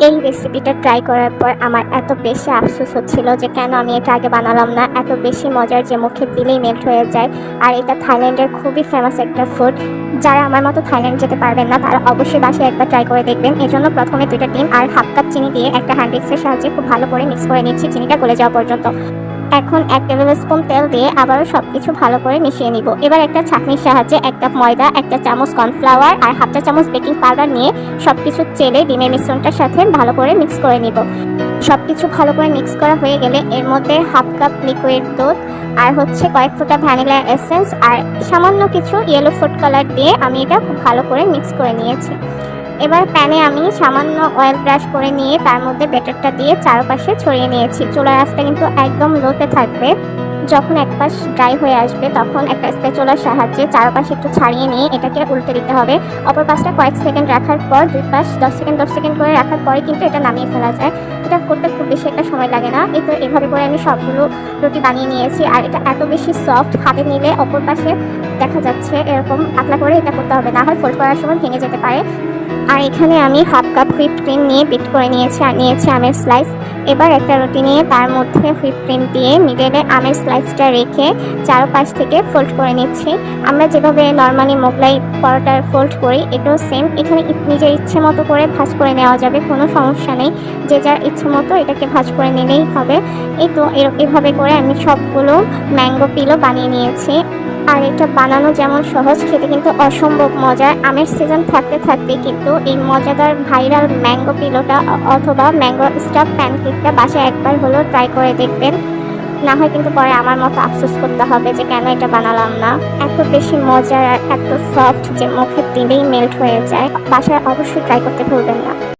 এই রেসিপিটা ট্রাই করার পর আমার এত বেশি আফসোস হচ্ছিল যে কেন আমি এটা আগে বানালাম না। এত বেশি মজার যে মুখে দিলেই মেল্ট হয়ে যায়। আর এটা থাইল্যান্ডের খুবই ফেমাস একটা ফুড। যারা আমার মতো থাইল্যান্ড যেতে পারবেন না তারা অবশ্যই বাসায় একবার ট্রাই করে দেখবেন। এজন্য প্রথমে 2টা ডিম আর হাফ কাপ চিনি দিয়ে একটা হ্যান্ড মিক্সের সাহায্যে খুব ভালো করে মিক্স করে নিচ্ছি চিনিটা গলে যাওয়া পর্যন্ত। এখন 1 টেবিল স্পুন তেল দিয়ে আবারও সবকিছু ভালো করে মিশিয়ে নিব। এবার একটা ছাঁকনির সাহায্যে 1 কাপ ময়দা, 1 চা চামচ কর্নফ্লাওয়ার আর হাফ চা চামচ বেকিং পাউডার নিয়ে সবকিছু চেলে ডিমের মিশ্রণটার সাথে ভালো করে মিক্স করে নিব। সবকিছু ভালো করে মিক্স করা হয়ে গেলে এর মধ্যে হাফ কাপ লিকুইড দুধ আর কয়েক ফোঁটা ভ্যানিলা এসেন্স আর সামান্য কিছু ইয়েলো ফুড কালার দিয়ে আমি এটা খুব ভালো করে মিক্স করে নিয়েছি। এবার প্যানে আমি সামান্য অয়েল ব্রাশ করে নিয়ে তার মধ্যে ব্যাটারটা দিয়ে চারপাশে ছড়িয়ে নিয়েছি। চুলার আঁচটা কিন্তু একদম লোতে থাকবে। যখন এক পাশ ড্রাই হয়ে আসবে তখন একটা স্প্যাচুলার সাহায্যে চারপাশে একটু ছাড়িয়ে নিয়ে এটাকে উল্টে দিতে হবে। অপর পাশটা কয়েক সেকেন্ড রাখার পর 2 পাশ 10 সেকেন্ড করে রাখার পরে কিন্তু এটা নামিয়ে ফেলা যায়। এটা করতে খুব বেশি একটা সময় লাগে না। এই তো এভাবে করে আমি সবগুলো রুটি বানিয়ে নিয়েছি। আর এটা এত বেশি সফট, হাতে নিলে অপর পাশে দেখা যাচ্ছে এরকম পাতলা করে এটা করতে হবে, না হয় ফোল্ড করার সময় ভেঙে যেতে পারে। আর এখানে আমি হাফ কাপ হুইপ ক্রিম নিয়ে বিট করে নিয়েছি আর নিয়েছি আমের স্লাইস। এবার একটা রুটি নিয়ে তার মধ্যে হুইপ ক্রিম দিয়ে মিডলে আমের স্লাইসটা রেখে চারপাশ থেকে ফোল্ড করে নিচ্ছি। আমরা যেভাবে নর্মালি মোগলাই পরোটার ফোল্ড করি এটাও সেম। এখানে নিজের ইচ্ছে মতো করে ভাঁজ করে নেওয়া যাবে, কোনো সমস্যা নেই। যে যার ইচ্ছে মতো এটাকে ভাঁজ করে নিলেই হবে। এই তো এভাবে করে আমি সবগুলো ম্যাঙ্গো পিলো বানিয়ে নিয়েছি। আর এটা বানানো যেমন সহজ, খেতে কিন্তু অসম্ভব মজার। আমের সিজন থাকতে থাকতে কিন্তু এই মজাদার ভাইরাল ম্যাঙ্গো পিলোটা অথবা ম্যাঙ্গো স্টাফ প্যানকেকটা বাসায় একবার হলেও ট্রাই করে দেখবেন। না হয় কিন্তু পরে আমার মতো আফসোস করতে হবে যে কেন এটা বানালাম না। এত বেশি মজার আর এত সফট যে মুখে দিলেই মেল্ট হয়ে যায়। বাসায় অবশ্যই ট্রাই করতে ভুলবেন না।